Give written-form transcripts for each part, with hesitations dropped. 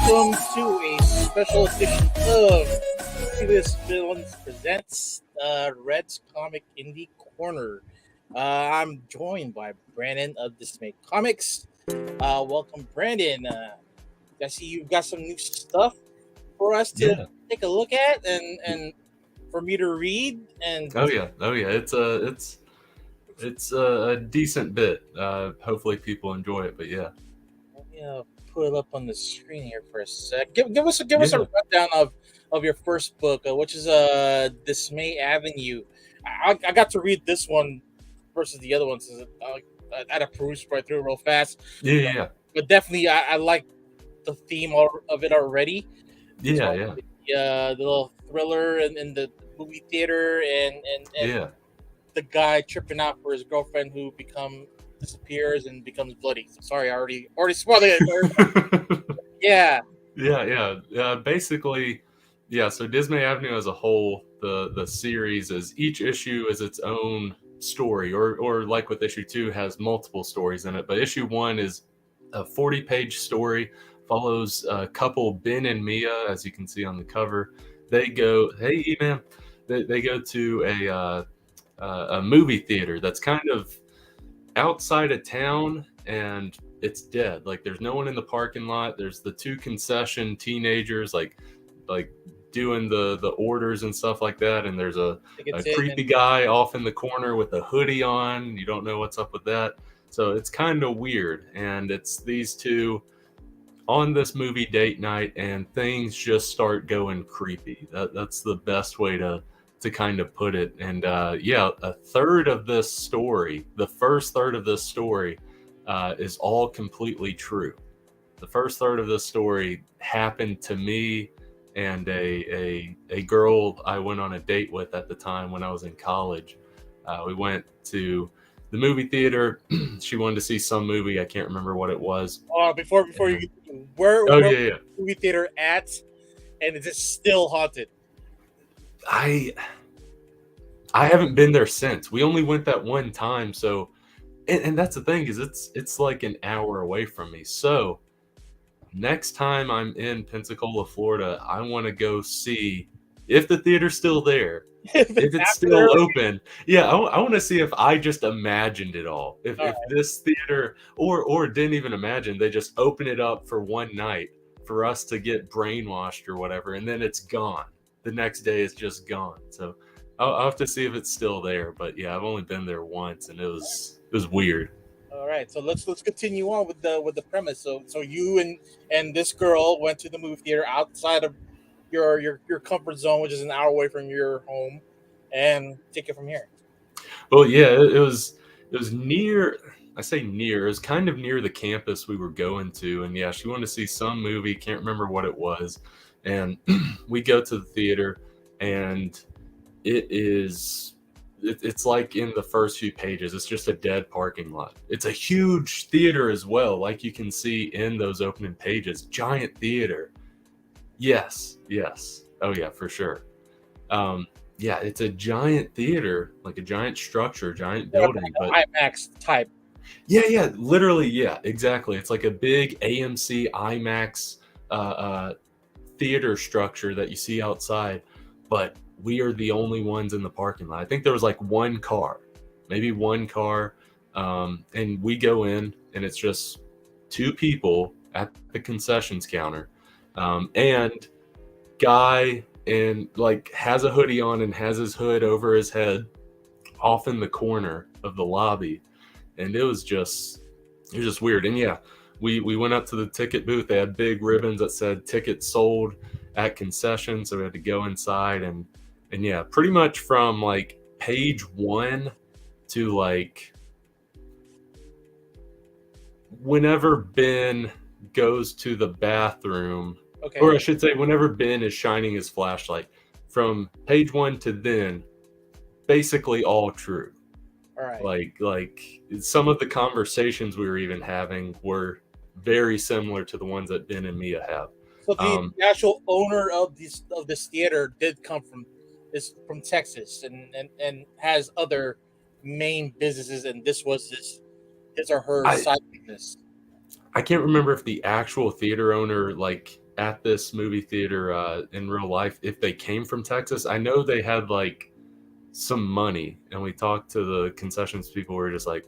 welcome to a special edition of Previous Villains Presents Red's Comic Indie Corner. I'm joined by Brandon of Dismay Comics. Welcome, Brandon. I see you've got some new stuff for us to Yeah. take a look at and for me to read. And Oh yeah. It's a decent bit. Hopefully people enjoy it. But yeah. let me put it up on the screen here for a sec. Give us a Yeah. rundown of your first book, which is Dismay Avenue. I got to read this one versus the other ones. I had to peruse right through it real fast, Yeah. but definitely I like the theme of it already. As Yeah. far Yeah. as the little thriller and the movie theater and Yeah. the guy tripping out for his girlfriend who disappears and becomes bloody. So sorry, I already spoiled it. Yeah. Basically, yeah. So Dismay Avenue as a whole, the series is each issue is its own story, or like with issue 2 has multiple stories in it. But issue 1 is a 40-page story, follows a couple, Ben and Mia, as you can see on the cover. They go, hey E-Man, they go to a movie theater that's kind of outside of town, and it's dead. Like there's no one in the parking lot. There's the two concession teenagers like doing the orders and stuff like that, and there's a Gets in creepy and guy off in the corner with a hoodie on. You don't know what's up with that. So it's kind of weird, and it's these two on this movie date night, and things just start going creepy. That's the best way to kind of put it. And yeah, a third of this story, the first third of this story, is all completely true. The first third of this story happened to me and a girl I went on a date with at the time when I was in college. We went to the movie theater. She wanted to see some movie. I can't remember what it was. before And, you where oh where yeah. movie theater at, and is it still haunted? I haven't been there since. We only went that one time, so and that's the thing, is it's like an hour away from me. So next time I'm in Pensacola, Florida, I want to go see if the theater's still there, If if it's it's after there, still open. Yeah, I want to see if I just imagined it all. If all if right. this theater or didn't even imagine, they just open it up for one night for us to get brainwashed or whatever, and then it's gone. The next day it's just gone. So I'll have to see if it's still there. But yeah, I've only been there once, and it was weird. All right, so let's continue on with the premise. So you and this girl went to the movie theater outside of your comfort zone, which is an hour away from your home, and take it from here. Well, yeah, it was near. I say near. It was kind of near the campus we were going to, and yeah, she wanted to see some movie. Can't remember what it was, and we go to the theater, and it's like in the first few pages, it's just a dead parking lot. It's a huge theater as well, like you can see in those opening pages. Giant theater. Yes. Oh yeah, for sure. Yeah, it's a giant theater, like a giant structure, giant building. But IMAX type. yeah, literally, yeah, exactly. It's like a big AMC IMAX theater structure that you see outside, but we are the only ones in the parking lot. I think there was like one car, maybe one car, and we go in, and it's just two people at the concessions counter, and guy and like has a hoodie on and has his hood over his head off in the corner of the lobby, and it was just weird. And yeah, we went up to the ticket booth. They had big ribbons that said tickets sold at concession, so we had to go inside, and yeah, pretty much from like page 1 to like whenever Ben goes to the bathroom, Okay. or I should say whenever Ben is shining his flashlight, from page 1 to then, basically all true. All right. Like some of the conversations we were even having were very similar to the ones that Ben and Mia have. So the actual owner of this theater did come from Texas and has other main businesses, and this was his or her I side business. I can't remember if the actual theater owner like at this movie theater in real life if they came from Texas. I know they had like some money, and we talked to the concessions people. We were just like,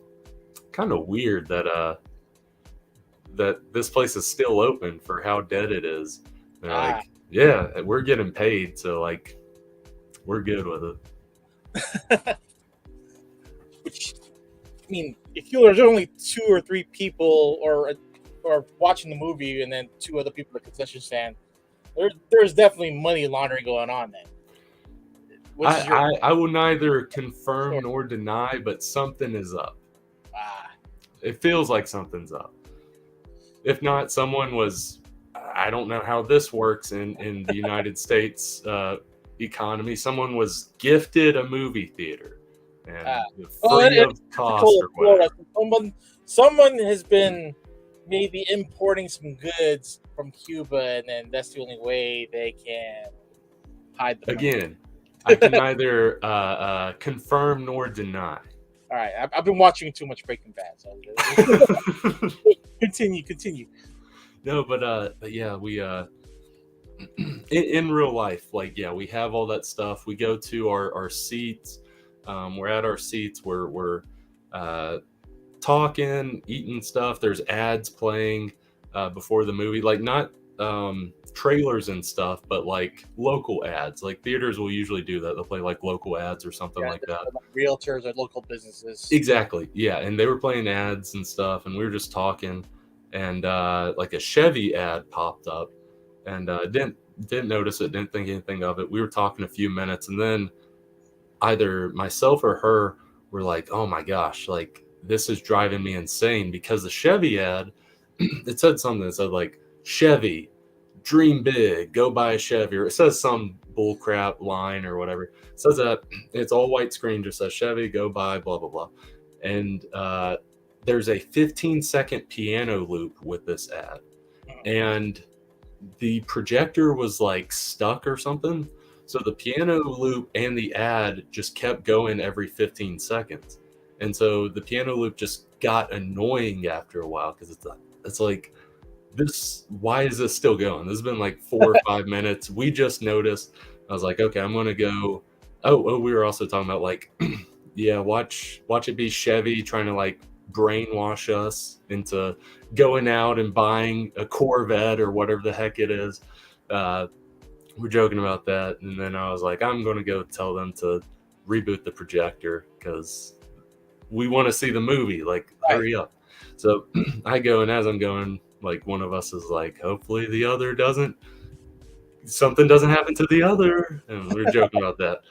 kind of weird that this place is still open for how dead it is. They're like, yeah, we're getting paid, so like we're good with it. Which, I mean, if there's only 2 or 3 people or watching the movie, and then 2 other people at the concession stand, there's definitely money laundering going on then. I will neither confirm nor deny, but something is up. It feels like something's up. If not, someone was, I don't know how this works in the United States economy. Someone was gifted a movie theater and free of cost or whatever. Someone has been maybe importing some goods from Cuba, and then that's the only way they can hide the money. Again, I can neither confirm nor deny. All right, I've been watching too much Breaking Bad. So continue. No, but yeah, we in real life, like, yeah, we have all that stuff. We go to our seats. We're at our seats. We're talking, eating stuff. There's ads playing before the movie, like not trailers and stuff, but like local ads. Like theaters will usually do that. They'll play like local ads or something like that. Like realtors or local businesses. Exactly. Yeah, and they were playing ads and stuff, and we were just talking, and like a Chevy ad popped up, and didn't notice it, didn't think anything of it. We were talking a few minutes, and then either myself or her were like, "Oh my gosh, like this is driving me insane," because the Chevy ad, it said something that said like, Chevy, dream big, go buy a Chevy, or it says some bullcrap line or whatever. It says that, it's all white screen, just says Chevy, go buy, blah blah blah. And there's a 15-second piano loop with this ad, and the projector was like stuck or something, so the piano loop and the ad just kept going every 15 seconds. And so the piano loop just got annoying after a while, because it's like, this, why is this still going? This has been like 4 or 5 minutes. We just noticed. I was like, okay, I'm gonna go. Oh, we were also talking about like, yeah, watch it be Chevy trying to like brainwash us into going out and buying a Corvette or whatever the heck it is. We're joking about that, and then I was like, I'm gonna go tell them to reboot the projector because we want to see the movie. Like, hurry up. So I go, and as I'm going, like, one of us is like, hopefully the other something doesn't happen to the other, and we're joking about that.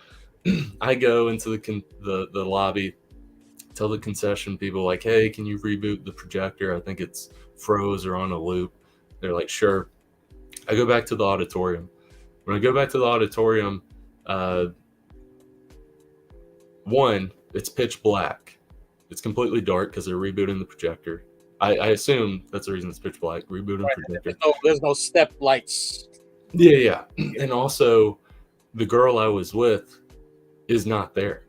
I go into the lobby, tell the concession people like, hey, can you reboot the projector? I think it's froze or on a loop. They're like, sure. I go back to the auditorium. When I go back to the auditorium, one, it's pitch black. It's completely dark because they're rebooting the projector. I assume that's the reason it's pitch black. Rebooting projector. There's no step lights. Yeah. And also, the girl I was with is not there.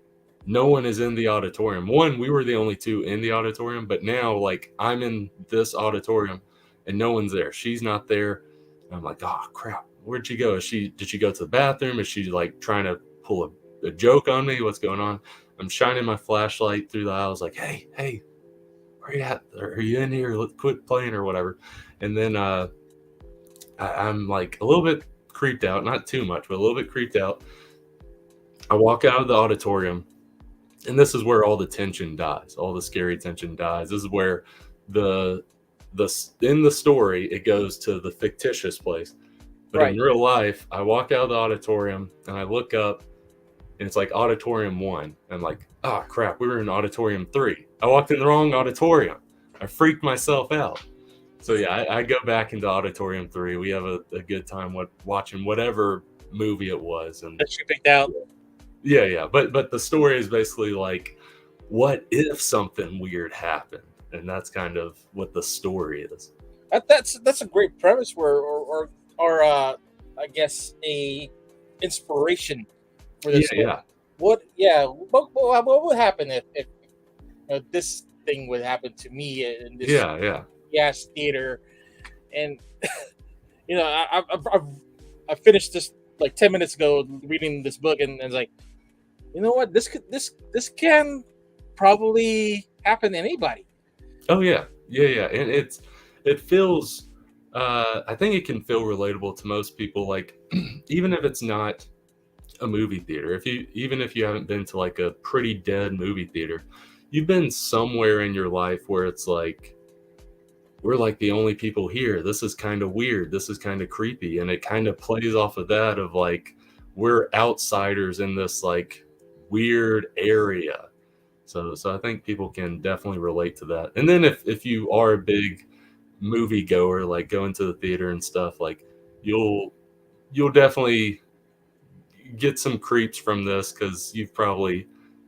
No one is in the auditorium. One, we were the only 2 in the auditorium, but now, like, I'm in this auditorium and no one's there. She's not there. And I'm like, oh crap, where'd she go? Did she go to the bathroom? Is she like trying to pull a joke on me? What's going on? I'm shining my flashlight through the aisles, like, hey, where you at? Are you in here? Let's quit playing or whatever. And then I'm like a little bit creeped out, not too much, but a little bit creeped out. I walk out of the auditorium, and this is where all the tension dies, all the scary tension dies. This is where in the story it goes to the fictitious place, but in real life, I walk out of the auditorium and I look up, and it's like auditorium 1. I'm like, oh crap, we were in auditorium 3. I walked in the wrong auditorium. I freaked myself out. So yeah, I go back into auditorium 3. We have a good time watching whatever movie it was, and that you picked out. Yeah. But the story is basically like, what if something weird happened? And that's kind of what the story is. That's a great premise, or I guess a inspiration for this. Yeah. What would happen if this thing would happen to me in this yeah theater? And I finished this like 10 minutes ago reading this book, and it's like, you know what, this can probably happen to anybody. Oh yeah, and it feels. I think it can feel relatable to most people. Like even if it's not a movie theater, even if you haven't been to like a pretty dead movie theater, you've been somewhere in your life where it's like we're like the only people here. This is kind of weird. This is kind of creepy, and it kind of plays off of that of like we're outsiders in this like weird area. So I think people can definitely relate to that. And then if you are a big movie goer, like going to the theater and stuff, like you'll you'll definitely get some creeps from this because you've probably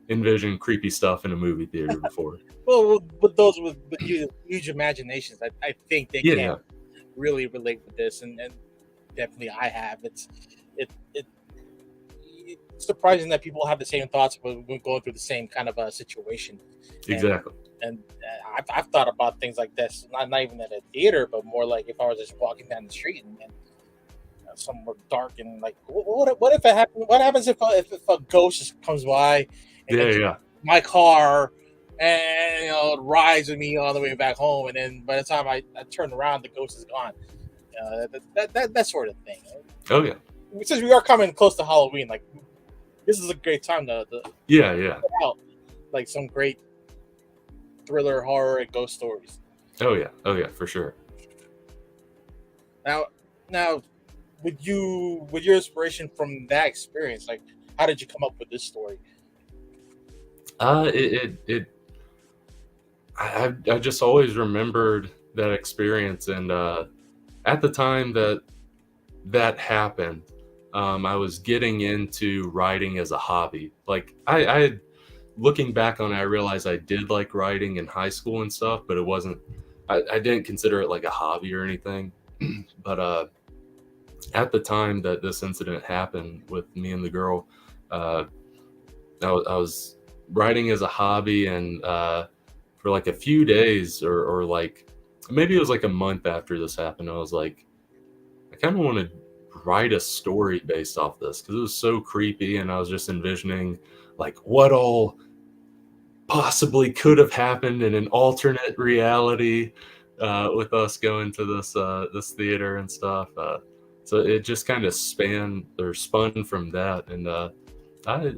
envisioned creepy stuff in a movie theater before. Well, with those with huge imaginations, I think they Yeah, can yeah, really relate with this, and definitely I have. It's surprising that people have the same thoughts when we're going through the same kind of a situation, and exactly. I've thought about things like this, not even at a theater, but more like if I was just walking down the street and somewhere dark, and like what if it happen? What happens if a ghost just comes by and Yeah, then yeah. my car, and it rides with me all the way back home, and then by the time I turn around, the ghost is gone. That sort of thing. Oh yeah. Since we are coming close to Halloween, like this is a great time to Yeah, yeah. put out like some great thriller, horror, and ghost stories. Oh yeah. Oh yeah, for sure. Now, now, with your inspiration from that experience, like how did you come up with this story? It I just always remembered that experience, and at the time that happened, I was getting into writing as a hobby. Like I looking back on it, I realized I did like writing in high school and stuff, but it wasn't. I didn't consider it like a hobby or anything. But at the time that this incident happened with me and the girl, uh, I was writing as a hobby, and for like a few days, or like maybe it was like a month after this happened, I was like, I kind of want to write a story based off this because it was so creepy, and I was just envisioning like what all possibly could have happened in an alternate reality with us going to this theater and stuff. So it just kind of spun from that, and I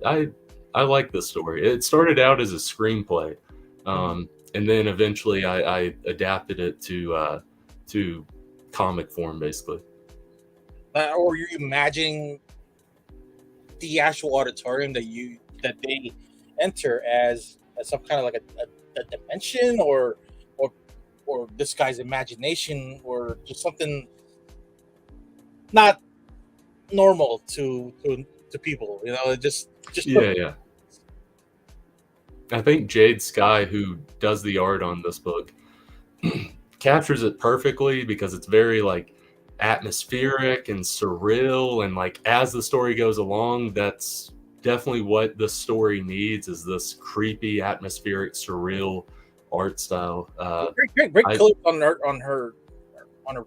I I like this story. It started out as a screenplay, Mhm. and then eventually I adapted it to comic form, basically. Or you imagining the actual auditorium that they enter as some kind of like a dimension, or or this guy's imagination, or just something not normal to people. Just Yeah, yeah. I think Jade Sky, who does the art on this book, captures it perfectly because it's very like atmospheric and surreal, and like as the story goes along, that's definitely what the story needs, is this creepy, atmospheric, surreal art style. great I colors on her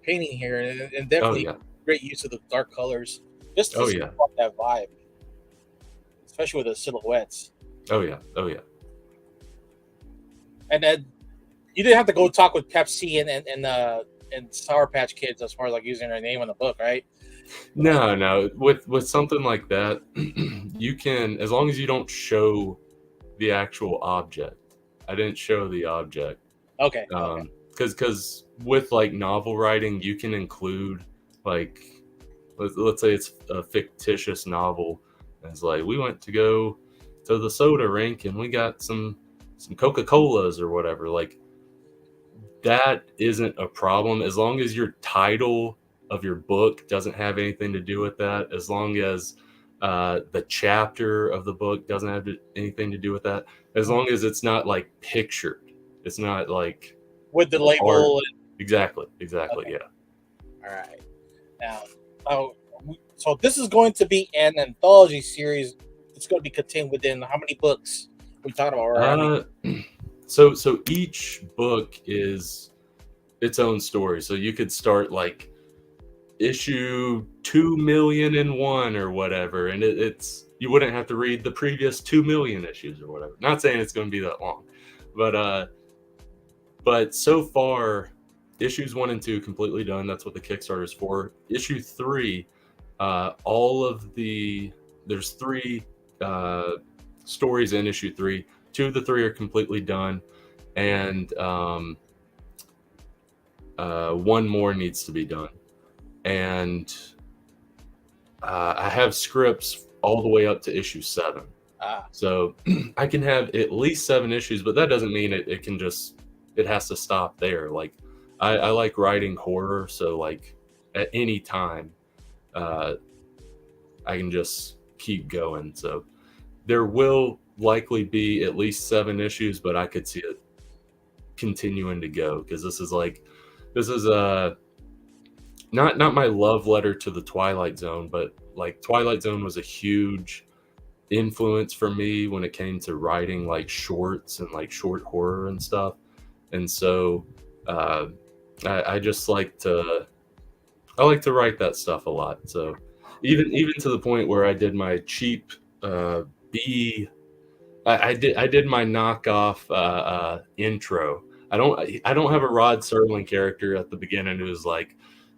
painting here, and Oh definitely yeah. great use of the dark colors, just to Oh set yeah. off that vibe, especially with the silhouettes. Oh yeah. Oh yeah. And then you didn't have to go talk with Pepsi and Sour Patch Kids as far as like using their name in the book, right? No, no. With something like that, you can, as long as you don't show the actual object. I didn't show the object. Okay, okay. Because with like novel writing, you can include like let's say it's a fictitious novel. And it's like we went to go to the soda rink and we got some Coca Colas or whatever. Like that isn't a problem as long as your title of your book doesn't have anything to do with that. As long as the chapter of the book doesn't have anything to do with that. As long as it's not like pictured, it's not like With the art. label. Exactly, exactly. Okay, Yeah. all right. Now, oh, so this is going to be an anthology series. It's going to be contained within how many books we talking about, or how many? Uh, so each book is its own story. So you could start like issue 2,000,001 or whatever, and it's you wouldn't have to read the previous 2,000,000 issues or whatever. Not saying it's going to be that long, but so far, issues 1 and 2 completely done. That's what the Kickstarter is for. Issue 3, there's 3 stories in issue 3. 2 of the 3 are completely done, and 1 more needs to be done. And I have scripts all the way up to issue 7. So I can have at least 7 issues, but that doesn't mean it has to stop there. Like I like writing horror, so like at any time I can just keep going. So there will likely be at least 7 issues, but I could see it continuing to go, because this is not my love letter to the Twilight Zone, but like Twilight Zone was a huge influence for me when it came to writing like shorts and like short horror and stuff. And so I just like to write that stuff a lot. So even to the point where I did my cheap B I did my knockoff intro. I don't have a Rod Serling character at the beginning who's like,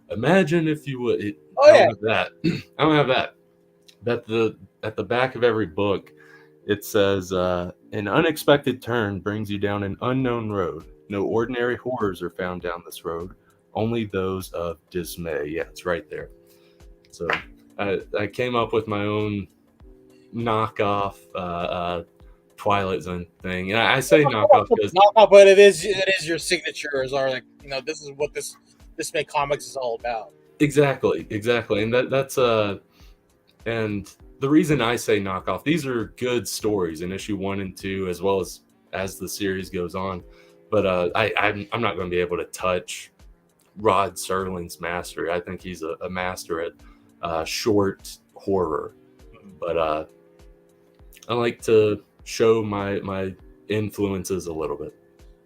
imagine if you would. I don't have that. I don't have that. At the back of every book, it says, an unexpected turn brings you down an unknown road. No ordinary horrors are found down this road, only those of dismay. Yeah, it's right there. So I came up with my own knockoff Twilight Zone thing, and I say knockoff because but it is your signature, as our, like, this is what this Dismay Comics is all about. Exactly, and that's and the reason I say knockoff, these are good stories in issue 1 and 2, as well as the series goes on. But I'm not going to be able to touch Rod Serling's mastery. I think he's a master at short horror. But I like to show my influences a little bit.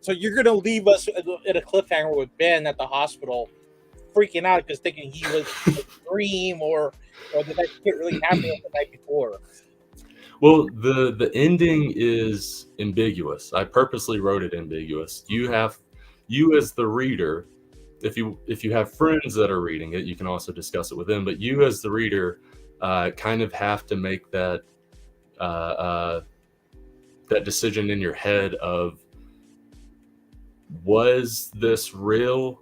So you're going to leave us at a cliffhanger with Ben at the hospital, freaking out because thinking he was a dream, or did that shit really happen the night before? Well, the ending is ambiguous. I purposely wrote it ambiguous. You as the reader, if you have friends that are reading it, you can also discuss it with them. But you as the reader kind of have to make that decision in your head of, was this real,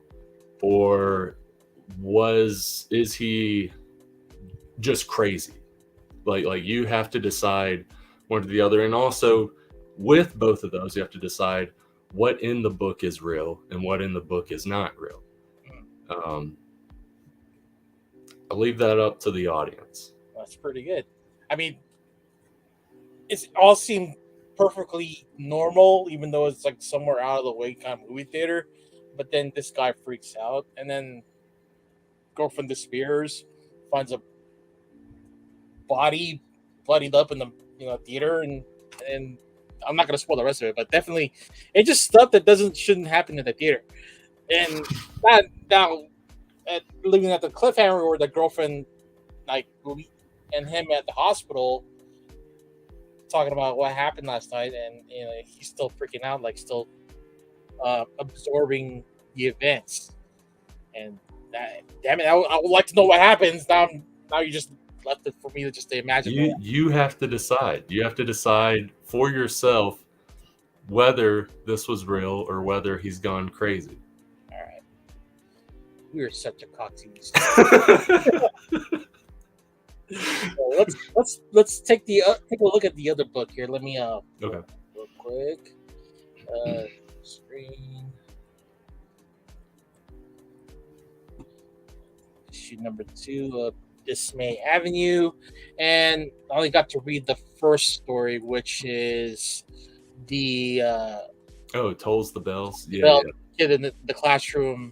or is he just crazy? Like you have to decide one or the other. And also with both of those, you have to decide what in the book is real and what in the book is not real. I'll leave that up to the audience. That's pretty good. I mean, it all seemed perfectly normal, even though it's like somewhere out of the way kind of movie theater. But then this guy freaks out, and then girlfriend disappears, finds a body bloodied up in the theater, and I'm not gonna spoil the rest of it, but definitely it's just stuff that shouldn't happen in the theater. And now leaving at the cliffhanger where the girlfriend and him at the hospital talking about what happened last night, and he's still freaking out, like still absorbing the events. And damn it, I would like to know what happens. Now you just left it for me to imagine. You have to decide. You have to decide for yourself whether this was real or whether he's gone crazy. All right. We are such a cocktease. So let's take a look at the other book here. Let me okay. Real quick. Screen. Issue number 2 of Dismay Avenue, and I only got to read the first story, which is the it tolls the bells. Kid in the classroom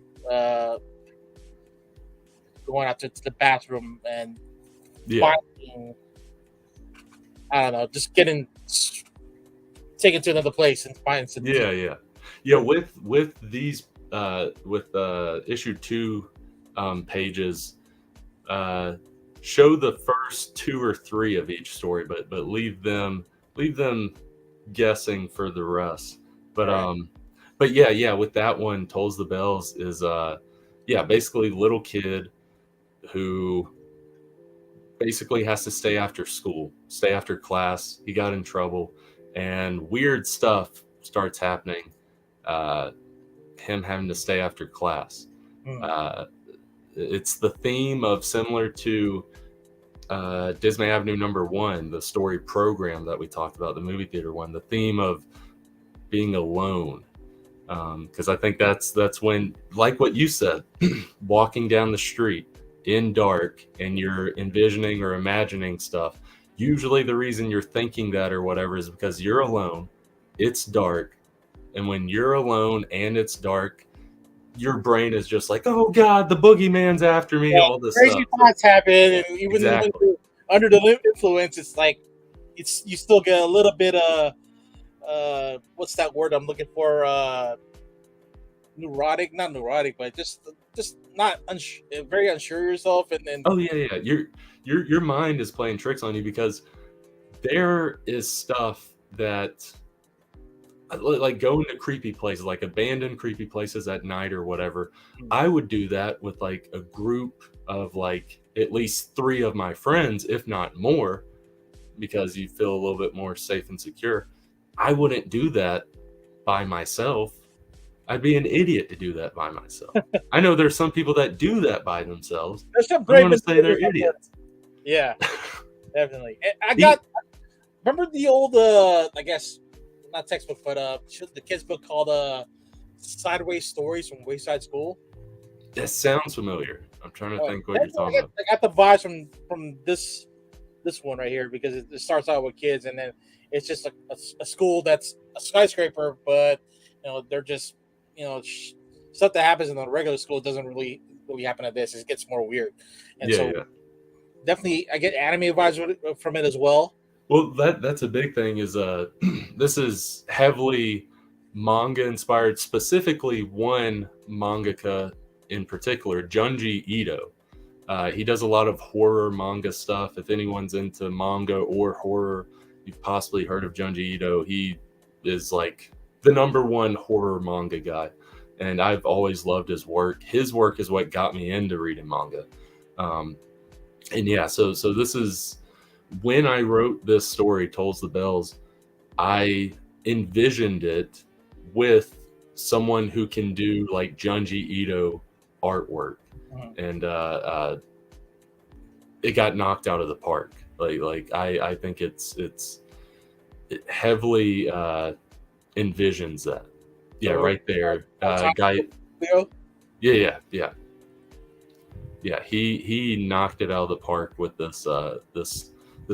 going out to the bathroom and finding, I don't know, just getting taken to another place and finding some. With these issue 2 pages, show the first 2 or 3 of each story, but leave them guessing for the rest. But Right. but yeah, with that one, Tolls the Bells is yeah, basically little kid who basically has to stay after school, stay after class. He got in trouble, and weird stuff starts happening. Him having to stay after class. Mm. Uh, it's the theme of, similar to Dismay Avenue #1, the story program that we talked about, the movie theater one. The theme of being alone, because I think that's when, like what you said, walking down the street in dark and you're envisioning or imagining stuff. Usually the reason you're thinking that or whatever is because you're alone, it's dark, and when you're alone and it's dark, your brain is just like, oh god, the boogeyman's after me, Yeah, all this crazy stuff. thoughts happen, and even when Exactly. you're under the influence, it's like you still get a little bit of what's that word I'm looking for? Neurotic, not neurotic, but just not very unsure of yourself, and then Oh yeah. Your mind is playing tricks on you, because there is stuff that, like going to creepy places, like abandoned creepy places at night or whatever. I would do that with like a group of like at least 3 of my friends, if not more, because you feel a little bit more safe and secure. I wouldn't do that by myself. I'd be an idiot to do that by myself. I know there's some people that do that by themselves. there's some I'm great going to say they're materials out there. idiots. Yeah, definitely. And I The- got remember the old I guess not textbook, but the kids book called Sideways Stories from Wayside School. that sounds familiar. I'm trying to think what you're That's what talking about. I got the vibes from this one right here, because it starts out with kids, and then it's just a school that's a skyscraper, but they're just stuff that happens in the regular school doesn't really happen at this. It gets more weird, and so Yeah. definitely I get anime vibes from it as well. Well, that's a big thing. Is this is heavily manga inspired. Specifically, one mangaka in particular, Junji Ito. He does a lot of horror manga stuff. If anyone's into manga or horror, you've possibly heard of Junji Ito. He is like the #1 horror manga guy, and I've always loved his work. His work is what got me into reading manga. And yeah, so this is when I wrote this story, Tolls the Bells. I envisioned it with someone who can do like Junji Ito artwork, and it got knocked out of the park. I think it heavily envisions that. Yeah, So, right there, guy. Leo? Yeah. He knocked it out of the park with this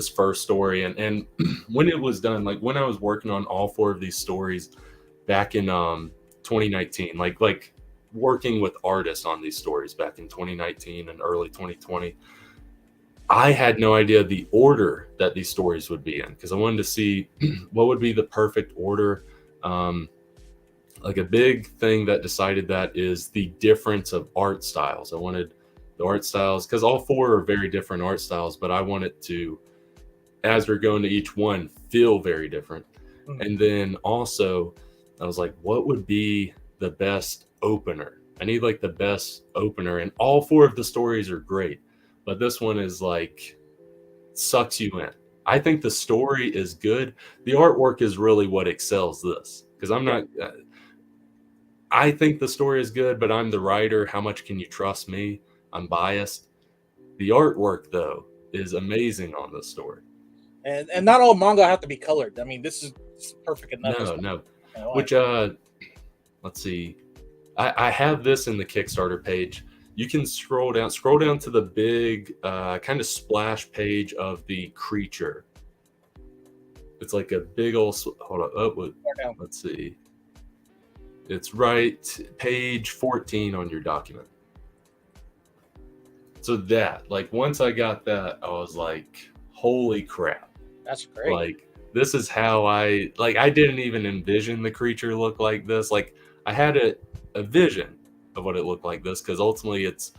first story, and when it was done, like when I was working on all 4 of these stories back in 2019, like working with artists on these stories back in 2019 and early 2020, I had no idea the order that these stories would be in, because I wanted to see what would be the perfect order. Like a big thing that decided that is the difference of art styles. I wanted the art styles, because all 4 are very different art styles, but I want it to, as we're going to each one, feel very different. And then also I was like, what would be the best opener? I need like the best opener, and all 4 of the stories are great, but this one is like sucks you in. I think the story is good. The artwork is really what excels this, because I'm not I think the story is good, but I'm the writer. How much can you trust me? I'm biased. The artwork, though, is amazing on this story. And not all manga have to be colored. I mean, this is perfect enough. No. Which let's see. I have this in the Kickstarter page. You can scroll down to the big kind of splash page of the creature. It's like a big old hold on. Oh, let's see. It's right page 14 on your document. So that, like, once I got that, I was like, holy crap. That's great. Like, this is how I didn't even envision the creature look like this. Like, I had a vision of what it looked like this, because ultimately it's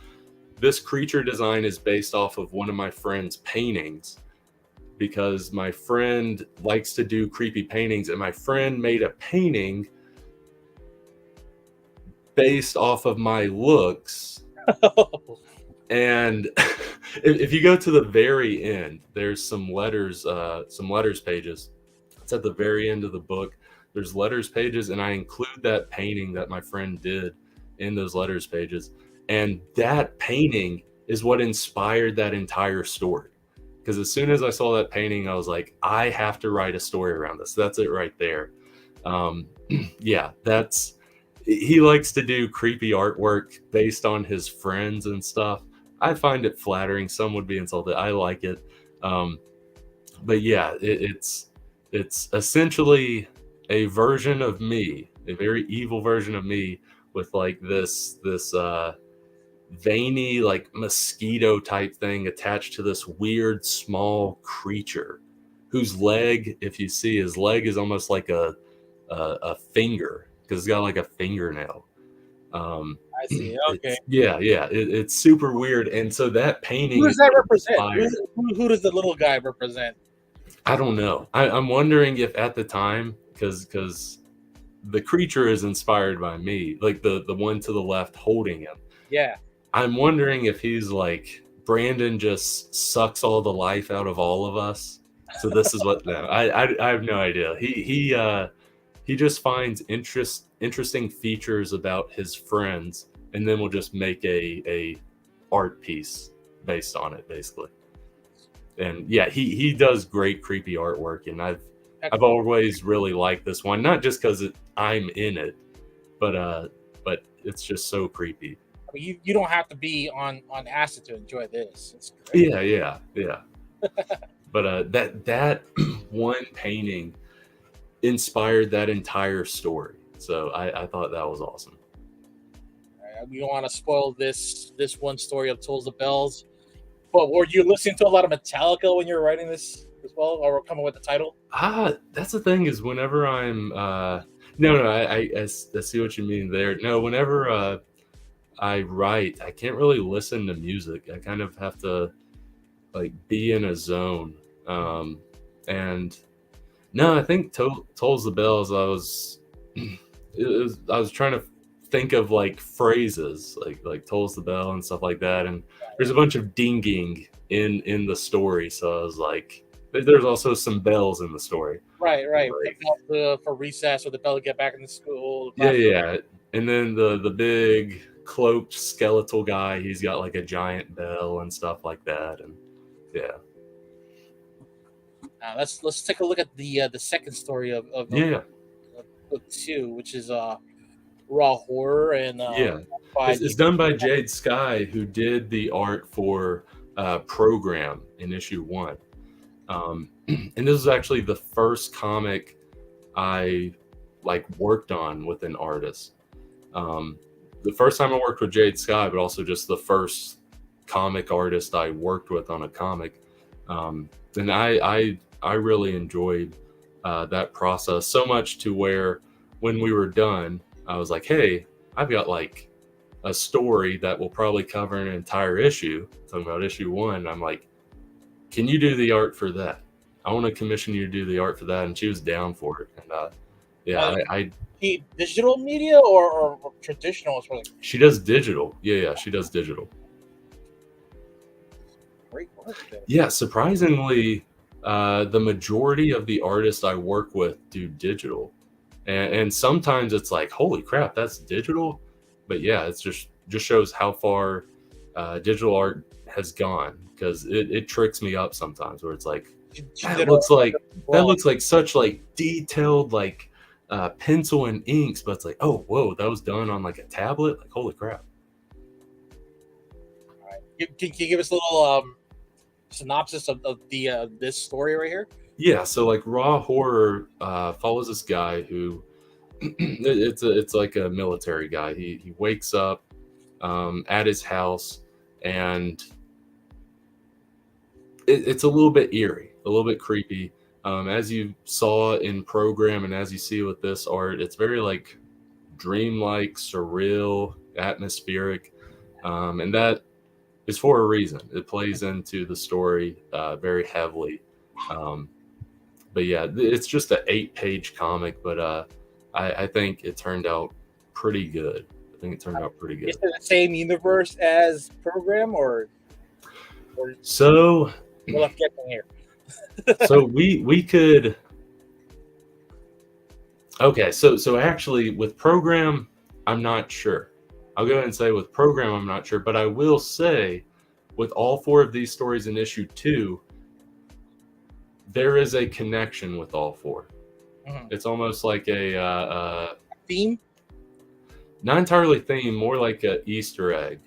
this creature design is based off of one of my friend's paintings, because my friend likes to do creepy paintings, and my friend made a painting based off of my looks. And if you go to the very end, there's some letters pages. It's at the very end of the book. There's letters pages, and I include that painting that my friend did in those letters pages. And that painting is what inspired that entire story. Because as soon as I saw that painting, I was like, I have to write a story around this. That's it right there. Yeah, he likes to do creepy artwork based on his friends and stuff. I find it flattering. Some would be insulted. I like it. But yeah, it's essentially a version of me, a very evil version of me, with like this veiny, like mosquito type thing attached to this weird small creature whose leg, if you see his leg, is almost like a finger, because it's got like a fingernail. I see. Okay. It's super weird. And so that painting, Who does that represent? inspired. Who does the little guy represent? I don't know. I'm wondering if at the time, because the creature is inspired by me, like the one to the left holding him. Yeah. I'm wondering if he's like, Brandon just sucks all the life out of all of us. So this is what. No, I have no idea. He just finds interesting features about his friends, and then we'll just make a art piece based on it, basically. And yeah, he does great creepy artwork, and I've always really liked this one, not just because I'm in it, but it's just so creepy. I mean, you don't have to be on acid to enjoy this. It's great. Yeah. But that one painting inspired that entire story, so I thought that was awesome. We don't want to spoil this one story of Tolls the Bells, but were you listening to a lot of Metallica when you were writing this as well, or coming with the title? That's the thing, is whenever I'm no, I see what you mean there. No, whenever I write, I can't really listen to music. I kind of have to like be in a zone. And no, I think Tolls the Bells, I was trying to think of like phrases like Tolls the Bell and stuff like that, and there's a bunch of dinging in the story, so I was like, there's also some bells in the story. Right. Like, for recess, or the bell to get back into school. Yeah. And then the big cloaked skeletal guy, he's got like a giant bell and stuff like that, and yeah. Let's take a look at the second story of book 2, which is Raw Horror, and it's done by Jade Sky, who did the art for Program in issue 1. And this is actually the first comic I like worked on with an artist. The first time I worked with Jade Sky, but also just the first comic artist I worked with on a comic. And I really enjoyed that process so much, to where when we were done, I was like, hey, I've got like a story that will probably cover an entire issue, talking about issue 1. I'm like, can you do the art for that? I want to commission you to do the art for that. And she was down for it. And I digital media or traditional? She does digital. Yeah, she does digital. Great work there. Yeah, surprisingly, the majority of the artists I work with do digital, and sometimes it's like, holy crap, that's digital. But yeah, it's just shows how far digital art has gone, because it tricks me up sometimes, where it's like, that looks like such like detailed, like pencil and inks, but it's like, oh whoa, that was done on like a tablet. Like, holy crap. All right. Can you give us a little synopsis of the this story right here? Yeah, so like Raw Horror follows this guy who it's like a military guy. He wakes up at his house, and it's a little bit eerie, a little bit creepy. As you saw in Program, and as you see with this art, it's very like dreamlike, surreal, atmospheric, and that is for a reason. It plays into the story very heavily. But yeah, it's just an 8-page comic, but I think it turned out pretty good. I think it turned out pretty Is good. it the same universe as Program, or So, what I'm getting here? so we could. Okay, so actually with Program, I'm not sure. I'll go ahead and say with Program, I'm not sure, but I will say with all 4 of these stories in issue 2, there is a connection with all 4. Mhm. It's almost like a Theme? not entirely theme, more like a Easter egg.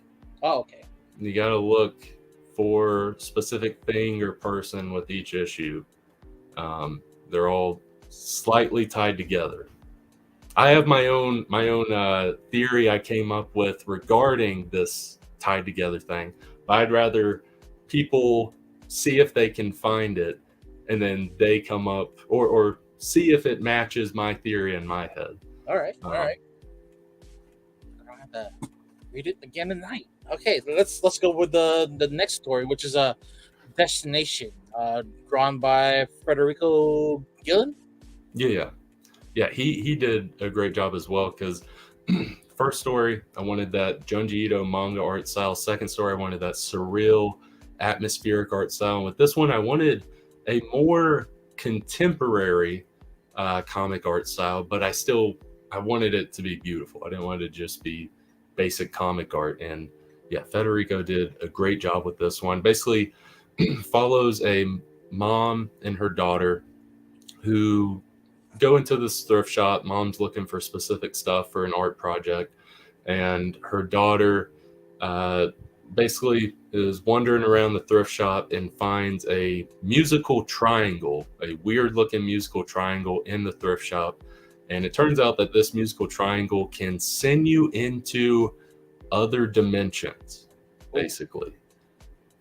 Oh, okay. You got to look for specific thing or person with each issue. They're all slightly tied together. I have my own theory I came up with regarding this tied together thing. But I'd rather people see if they can find it, and then they come up or see if it matches my theory in my head. All right. All right. I'll have to read it again tonight. Okay, let's go with the next story, which is a Destination, drawn by Federico Gillen. Yeah. He did a great job as well, because first story I wanted that Junji Ito manga art style. Second story I wanted that surreal, atmospheric art style. And with this one, I wanted a more contemporary comic art style, but I wanted it to be beautiful. I didn't want it to just be basic comic art. And yeah, Federico did a great job with this one. Basically follows a mom and her daughter who go into this thrift shop. Mom's looking for specific stuff for an art project, and her daughter basically is wandering around the thrift shop and finds a musical triangle, a weird looking musical triangle in the thrift shop. And it turns out that this musical triangle can send you into other dimensions, basically.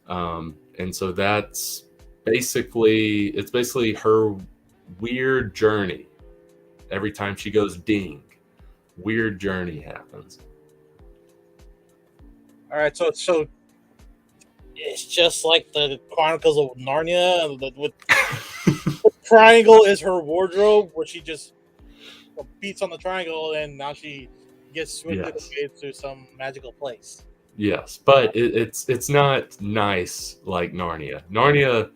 And so it's basically her weird journey. Every time she goes ding, weird journey happens. All right, so it's just like the Chronicles of Narnia. With the triangle is her wardrobe, where she just beats on the triangle, and now she gets swifted away to some magical place. Yes, but it's not nice like Narnia. Narnia,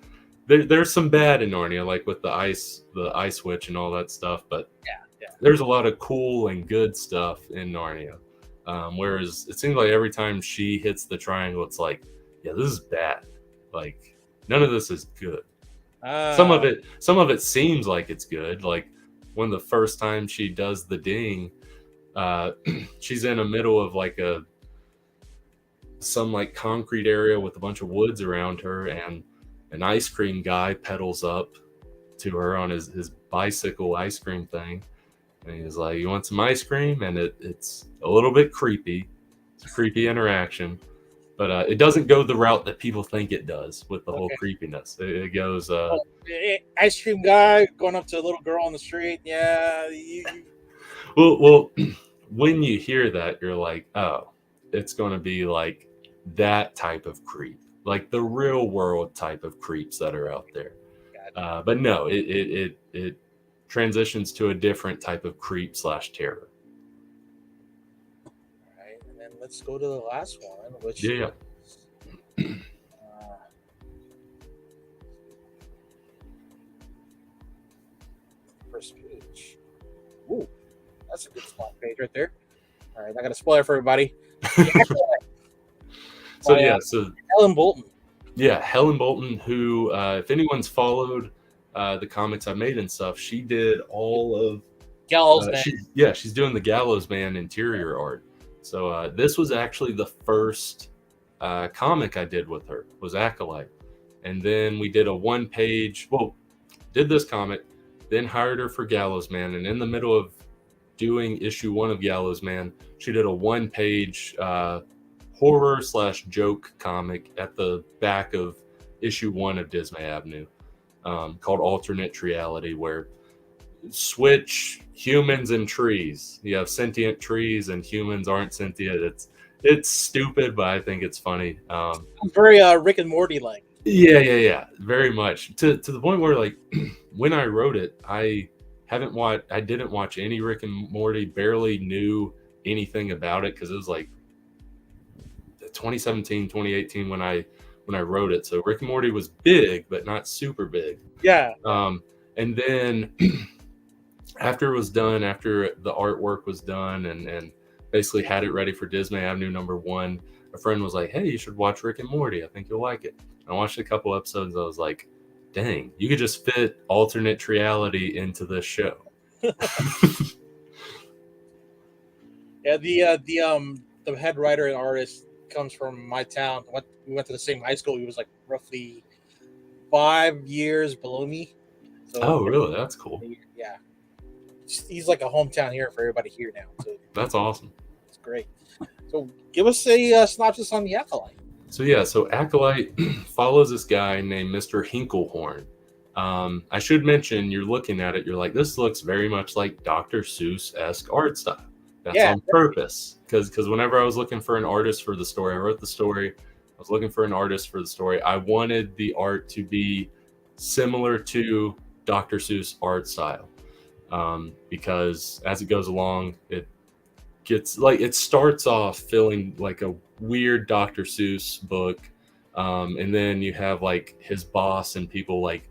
there's some bad in Narnia, like with the ice witch and all that stuff. But there's a lot of cool and good stuff in Narnia. Whereas it seems like every time she hits the triangle, it's like, yeah, this is bad. Like none of this is good. Some of it seems like it's good. Like when the first time she does the ding, she's in the middle of like some like concrete area with a bunch of woods around her, and an ice cream guy pedals up to her on his bicycle ice cream thing, and he's like, "You want some ice cream?" And it's a little bit creepy. It's a creepy interaction, but it doesn't go the route that people think it does with the whole creepiness. It goes ice cream guy going up to a little girl on the street. Yeah. Well, when you hear that, you're like, oh, it's going to be like that type of creep, like the real world type of creeps that are out there. But no, it transitions to a different type of creep / terror. All right, and then let's go to the last one, which first page. Ooh, that's a good spot page right there. All right, not gonna spoil it for everybody. So Helen Bolton. Yeah, Helen Bolton, who, if anyone's followed the comics I made and stuff, she did all of Gallows Man. She's doing the Gallows Man interior art. So this was actually the first comic I did with her, was Acolyte. And then we did a one-page, did this comic, then hired her for Gallows Man. And in the middle of doing issue 1 of Gallows Man, she did a one-page horror / joke comic at the back of issue 1 of Dismay Avenue, called Alternate Reality, where switch humans and trees. You have sentient trees and humans aren't sentient. It's stupid, but I think it's funny. Very Rick and Morty like. Yeah, very much to the point where like when I wrote it, I didn't watch any Rick and Morty, barely knew anything about it because it was like 2017, 2018 when I wrote it. So Rick and Morty was big, but not super big. Yeah. And then after it was done, after the artwork was done and basically had it ready for Dismay Avenue #1, a friend was like, hey, you should watch Rick and Morty. I think you'll like it. I watched a couple episodes. I was like, dang, you could just fit alternate reality into this show. Yeah, the head writer and artist comes from my town. We went to the same high school. He was like roughly 5 years below me. So Oh, really? That's cool. Yeah, he's like a hometown hero for everybody here now. So that's awesome. It's great. So give us a synopsis on the Acolyte. So Acolyte follows this guy named Mr. Hinklehorn. I should mention, you're looking at it, you're like, this looks very much like Dr. Seuss-esque art style. That's on purpose, because whenever I was looking for an artist for the story, I wrote the story, I was looking for an artist for the story. I wanted the art to be similar to Dr. Seuss art style, because as it goes along, it gets like, it starts off feeling like a weird Dr. Seuss book, and then you have like his boss and people like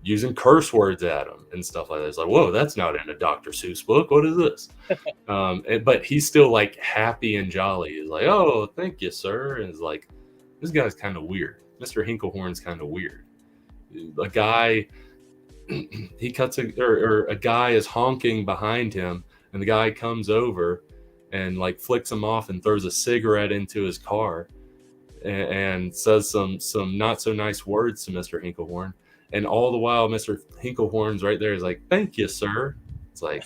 using curse words at him and stuff like that. It's like, whoa, that's not in a Dr. Seuss book. What is this? But he's still like happy and jolly. He's like, oh, thank you, sir. And it's like, this guy's kind of weird. Mr. Hinklehorn's kind of weird. A guy, he cuts a guy is honking behind him, and the guy comes over and like flicks him off and throws a cigarette into his car and says some not so nice words to Mr. Hinklehorn. And all the while, Mr. Hinklehorn's right there. He's like, thank you, sir. It's like,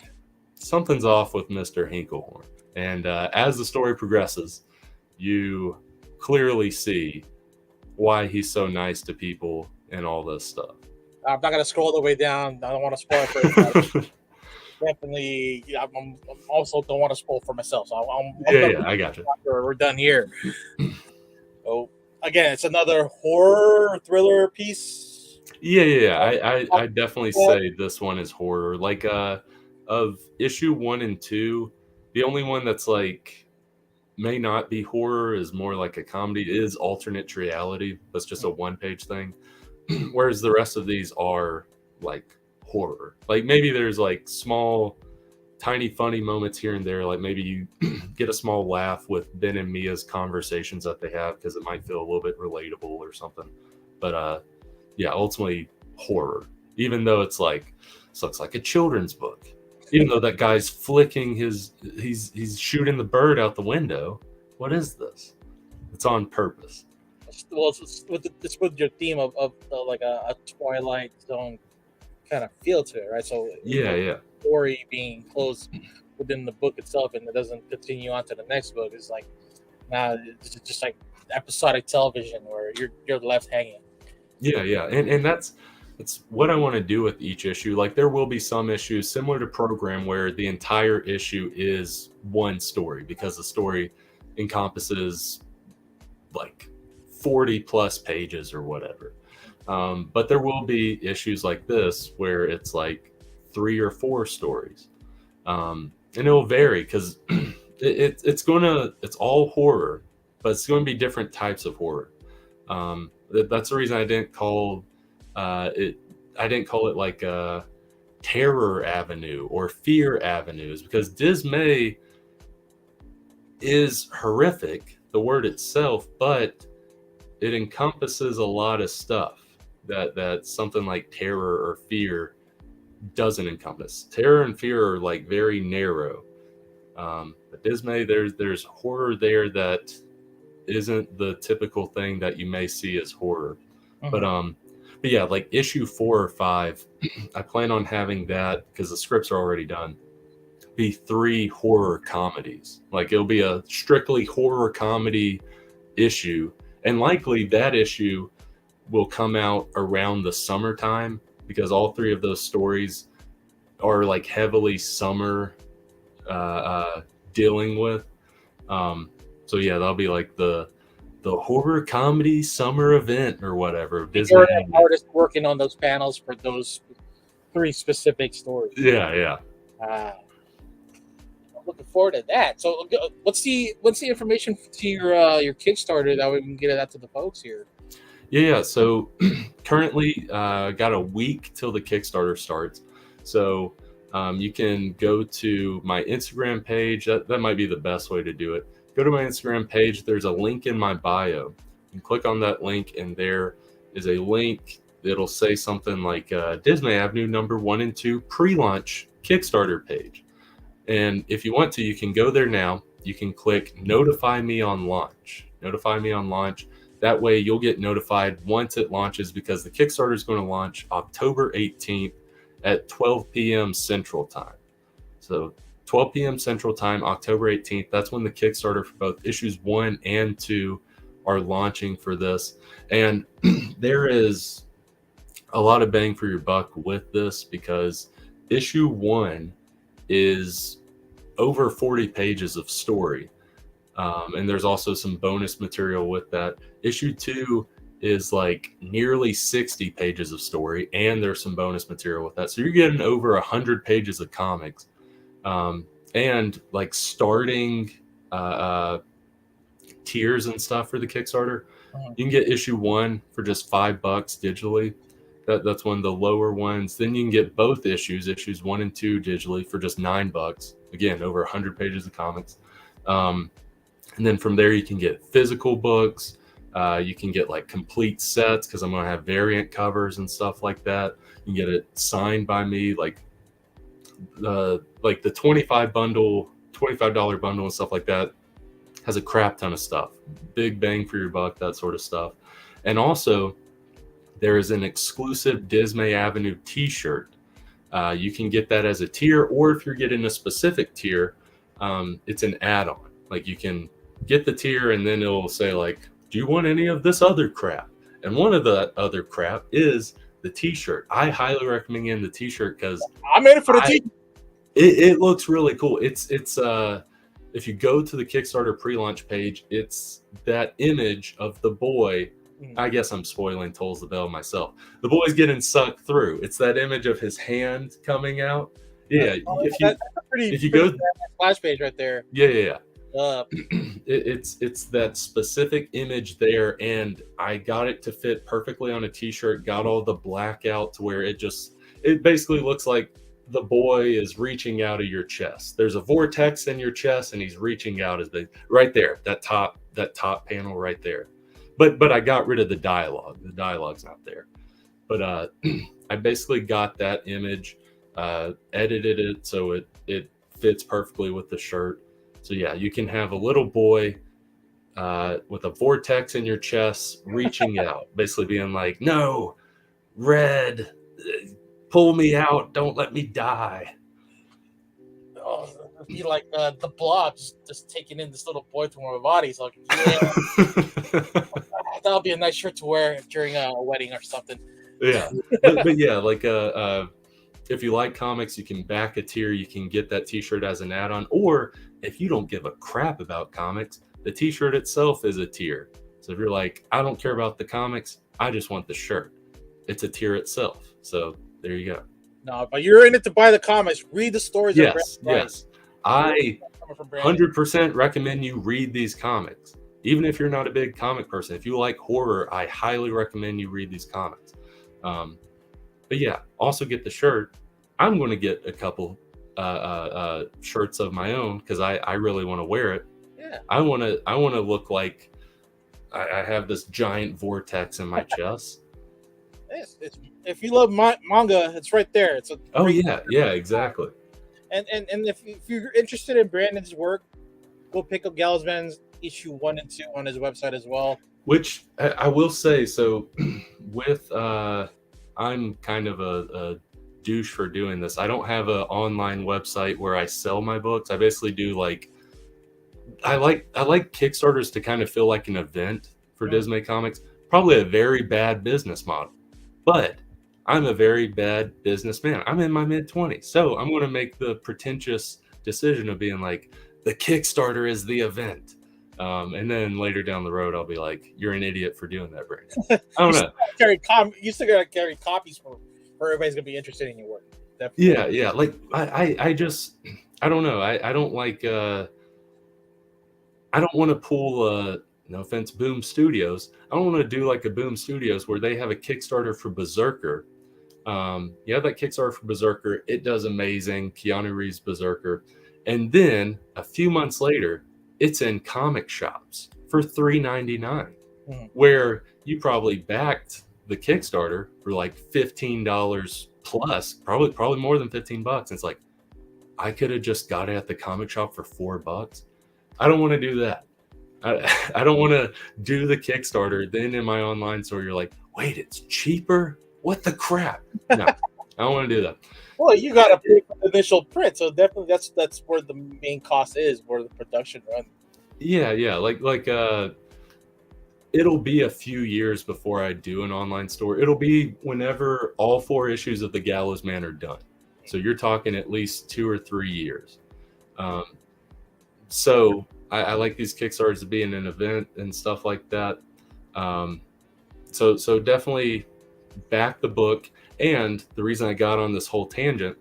something's off with Mr. Hinklehorn. And as the story progresses, you clearly see why he's so nice to people and all this stuff. I'm not going to scroll all the way down. I don't want to spoil it for everybody. Definitely, I'm also don't want to spoil for myself. So I got you. We're done here. So, again, it's another horror thriller piece. I definitely say this one is horror. Like of issue 1 and 2, the only one that's like may not be horror, is more like a comedy, is alternate reality. That's just a 1-page thing. Whereas the rest of these are like horror. Like maybe there's like small, tiny funny moments here and there. Like maybe you get a small laugh with Ben and Mia's conversations that they have because it might feel a little bit relatable or something. But ultimately horror, even though it's like, this looks like a children's book, even though that guy's flicking he's shooting the bird out the window. What is this? It's on purpose. Well, it's with your theme of like a Twilight Zone kind of feel to it, right? So yeah, story being closed within the book itself, and it doesn't continue on to the next book. It's like, it's just like episodic television where you're left hanging. Yeah, and that's what I want to do with each issue. Like there will be some issues similar to Program where the entire issue is one story because the story encompasses like 40 plus pages or whatever. But there will be issues like this where it's like 3 or 4 stories, and it'll vary because it's all horror, but it's going to be different types of horror. That's the reason I didn't call it like a Terror Avenue or Fear Avenues, because Dismay is horrific, the word itself, but it encompasses a lot of stuff that something like terror or fear doesn't encompass. Terror and fear are like very narrow. But Dismay, there's horror there that isn't the typical thing that you may see as horror. Mm-hmm. But yeah, like issue 4 or 5, I plan on having that, because the scripts are already done, be 3 horror comedies. Like it'll be a strictly horror comedy issue, and likely that issue will come out around the summertime, because all 3 of those stories are like heavily summer dealing with. So yeah, that'll be like the horror comedy summer event or whatever. You're Disney. an artist working on those panels for those 3 specific stories. Yeah. Uh, I'm looking forward to that. So, what's the information to your Kickstarter that we can get it out to the folks here? Yeah. So currently, got a week till the Kickstarter starts. So you can go to my Instagram page. That might be the best way to do it. Go to my Instagram page. There's a link in my bio. You click on that link, and there is a link that'll say something like Dismay Avenue number 1 and 2 pre-launch Kickstarter page. And if you want to, you can go there now. You can click notify me on launch. Notify me on launch. That way you'll get notified once it launches, because the Kickstarter is going to launch October 18th at 12 p.m. Central Time. So 12 p.m. Central Time, October 18th, that's when the Kickstarter for both issues 1 and 2 are launching for this. And there is a lot of bang for your buck with this, because issue 1 is over 40 pages of story. And there's also some bonus material with that. Issue 2 is like nearly 60 pages of story, and there's some bonus material with that. So you're getting over 100 pages of comics. And like starting tiers and stuff for the Kickstarter. You can get issue 1 for just $5 digitally. That's one of the lower ones. Then you can get both issues 1 and 2 digitally for just $9. Again, over 100 pages of comics. And then from there you can get physical books. You can get like complete sets, because I'm going to have variant covers and stuff like that. You can get it signed by me, like the $25 bundle and stuff like that has a crap ton of stuff. Big bang for your buck, that sort of stuff. And also, there is an exclusive Dismay Avenue t-shirt. You can get that as a tier, or if you're getting a specific tier, it's an add-on. Like you can get the tier, and then it'll say like, do you want any of this other crap? And one of the other crap is the t-shirt. I highly recommend the t-shirt, because I'm in it for the t-shirt. It looks really cool. It's if you go to the Kickstarter pre-launch page, it's that image of the boy. I guess I'm spoiling Tolls the Bell myself. The boy's getting sucked through. It's that image of his hand coming out. Yeah, if you go splash page right there. Yeah. It's that specific image there, and I got it to fit perfectly on a t-shirt. Got all the black out to where it basically looks like the boy is reaching out of your chest. There's a vortex in your chest, and he's reaching out right there. That top panel right there. But I got rid of the dialogue. The dialogue's not there. But I basically got that image, edited it so it fits perfectly with the shirt. So yeah, you can have a little boy with a vortex in your chest reaching out, basically being like, no, Red, pull me out, don't let me die. Oh, it'd be like the Blob just taking in this little boy through my body. So yeah, that'll be a nice shirt to wear during a wedding or something. Yeah, but yeah, like if you like comics, you can back a tier. You can get that t-shirt as an add-on, or if you don't give a crap about comics, the t-shirt itself is a tier. So if you're like, I don't care about the comics, I just want the shirt, it's a tier itself. So there you go. No, but you're in it to buy the comics, read the stories. Yes. I 100% recommend you read these comics. Even if you're not a big comic person, if you like horror, I highly recommend you read these comics. But yeah, also get the shirt. I'm going to get a couple shirts of my own, because I really want to wear it. Yeah. I want to look like I have this giant vortex in my chest. If you love manga, it's right there. It's exactly. And if you're interested in Brandon's work, go pick up Galsman's issue 1 and 2 on his website as well. Which I will say, so with I'm kind of a douche for doing this. I don't have an online website where I sell my books. I basically do I like Kickstarters to kind of feel like an event for Dismay Comics. Probably a very bad business model, but I'm a very bad businessman. I'm in my mid-20s, so I'm going to make the pretentious decision of being like, the Kickstarter is the event. And then later down the road, I'll be like, "You're an idiot for doing that, Brandon." I don't know. You still gotta carry copies for everybody's gonna be interested in your work. Definitely. Yeah. Like I just, I don't know. I don't like. I don't want to pull. No offense, Boom Studios. I don't want to do like a Boom Studios where they have a Kickstarter for Berserker. You have that Kickstarter for Berserker. It does amazing. Keanu Reeves Berserker. And then a few months later, it's in comic shops for $3.99, where you probably backed the Kickstarter for like $15 plus, probably more than $15. It's like, I could have just got it at the comic shop for $4. I don't want to do that. I don't want to do the Kickstarter. Then in my online store, you're like, wait, it's cheaper? What the crap? No, I don't want to do that. Well, you got to pay for the initial print, so definitely that's where the main cost is, where the production run. Yeah. Like it'll be a few years before I do an online store. It'll be whenever all 4 issues of The Gallows Man are done. So you're talking at least 2 or 3 years. So I like these Kickstarters to be in an event and stuff like that. So definitely back the book. And the reason I got on this whole tangent,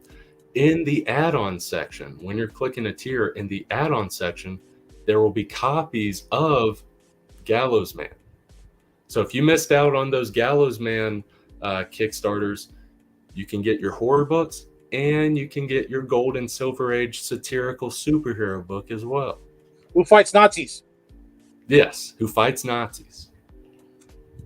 in the add-on section, when you're clicking a tier, in the add-on section, there will be copies of Gallows Man. So if you missed out on those Gallows Man Kickstarters, you can get your horror books and you can get your Gold and Silver Age satirical superhero book as well. Who fights Nazis? Yes, Who Fights Nazis.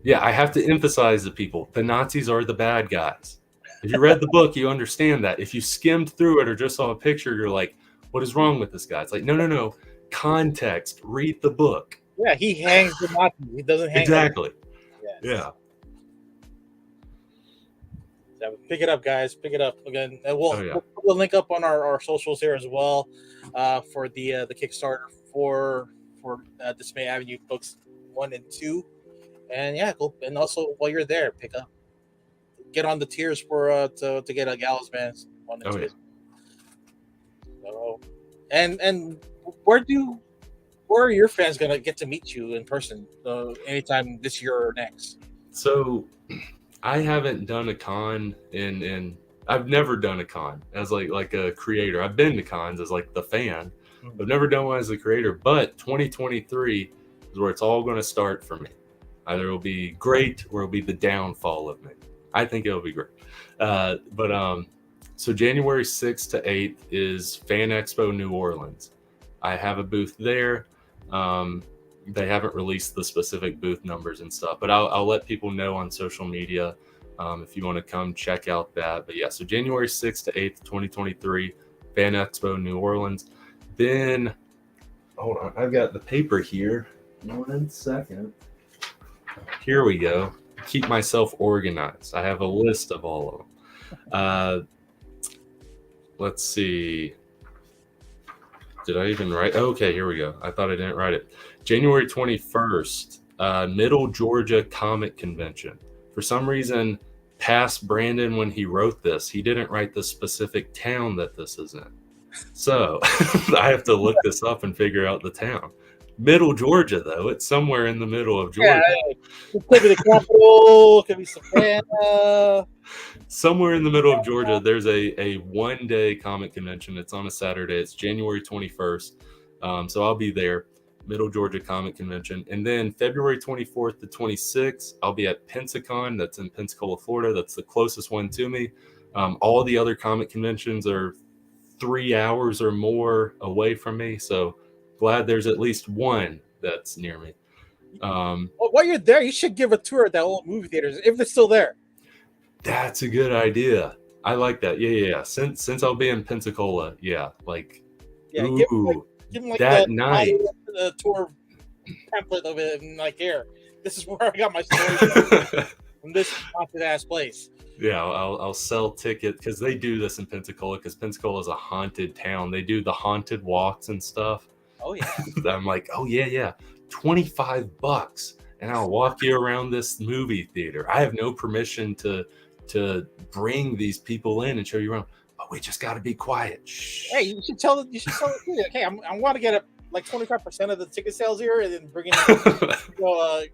Yeah, I have to emphasize to people, the Nazis are the bad guys. If you read the book, you understand that. If you skimmed through it or just saw a picture, you're like, what is wrong with this guy? It's like, no. Context. Read the book. Yeah, he hangs the Nazis. He doesn't hang Exactly. Yes. Yeah. So pick it up, guys. Pick it up again. And we'll link up on our socials here as well for the Kickstarter for Dismay Avenue books 1 and 2. And yeah, go, and also while you're there, get on the tiers for to get a Gallows Man 1 and 2. Yeah. So, and where are your fans gonna get to meet you in person anytime this year or next? So I haven't done a con in I've never done a con as like a creator. I've been to cons as like the fan. I've never done one as a creator, but 2023 is where it's all going to start for me. Either it'll be great or it'll be the downfall of me. I think it'll be great. So January 6th to 8th is Fan Expo New Orleans. I have a booth there. They haven't released the specific booth numbers and stuff, but I'll let people know on social media if you want to come check out that. But yeah, so January 6th to 8th, 2023, Fan Expo New Orleans. Then, hold on, I've got the paper here. 1 second. Here we go. Keep myself organized. I have a list of all of them. Let's see. Did I even write? Okay, here we go. I thought I didn't write it. January 21st, Middle Georgia Comic Convention. For some reason, past Brandon, when he wrote this, he didn't write the specific town that this is in. So I have to look this up and figure out the town. Middle Georgia, though. It's somewhere in the middle of Georgia. Yeah, it could be the capital, it could be Savannah. Somewhere in the middle of Georgia, there's a one-day comic convention. It's on a Saturday. It's January 21st. So I'll be there, Middle Georgia Comic Convention. And then February 24th to 26th, I'll be at Pensacon. That's in Pensacola, Florida. That's the closest one to me. All the other comic conventions are 3 hours or more away from me. So glad there's at least one that's near me. Well, while you're there, you should give a tour at that old movie theaters if it's still there. That's a good idea. I like that. Yeah. Since I'll be in Pensacola, ooh, give him that night. The tour template of it, and like, here, this is where I got my story from this haunted ass place. Yeah, I'll sell tickets because they do this in Pensacola because Pensacola is a haunted town. They do the haunted walks and stuff. Oh yeah. I'm like, oh yeah, $25, and I'll walk you around this movie theater. I have no permission to bring these people in and show you around, but we just got to be quiet. Shh. Hey, you should tell it. Okay, I want to get like 25% of the ticket sales here, and then bringing you know,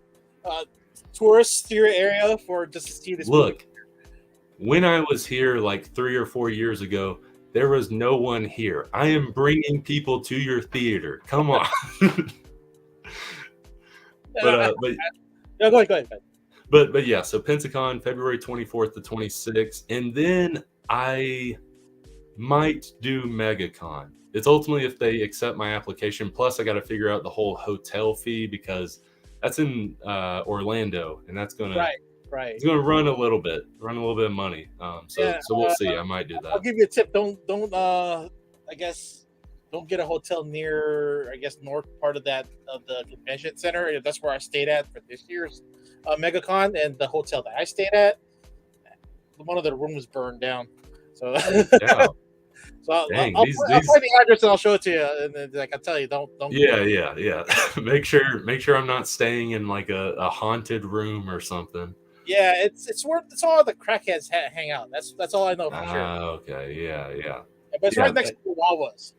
tourists to your area for just to see this movie. Look, when I was here like 3 or 4 years ago, there was no one here. I am bringing people to your theater. Come on. But No, go ahead. But yeah, so Pensacon, February 24th to 26th, and then I might do MegaCon. It's ultimately if they accept my application. Plus, I got to figure out the whole hotel fee because that's in Orlando, and that's gonna Right. it's gonna run a little bit of money. So we'll see. I might do that. I'll give you a tip. Don't I guess don't get a hotel near north part of the convention center. That's where I stayed at for this year's MegaCon, and the hotel that I stayed at, one of the rooms burned down. So Yeah. so I'll Dang, find the address and I'll show it to you. And then, like I tell you, don't. Yeah. make sure I'm not staying in like a haunted room or something. Yeah, it's all the crackheads hang out. That's all I know for sure. Okay, yeah. But it's right next to the Wawas.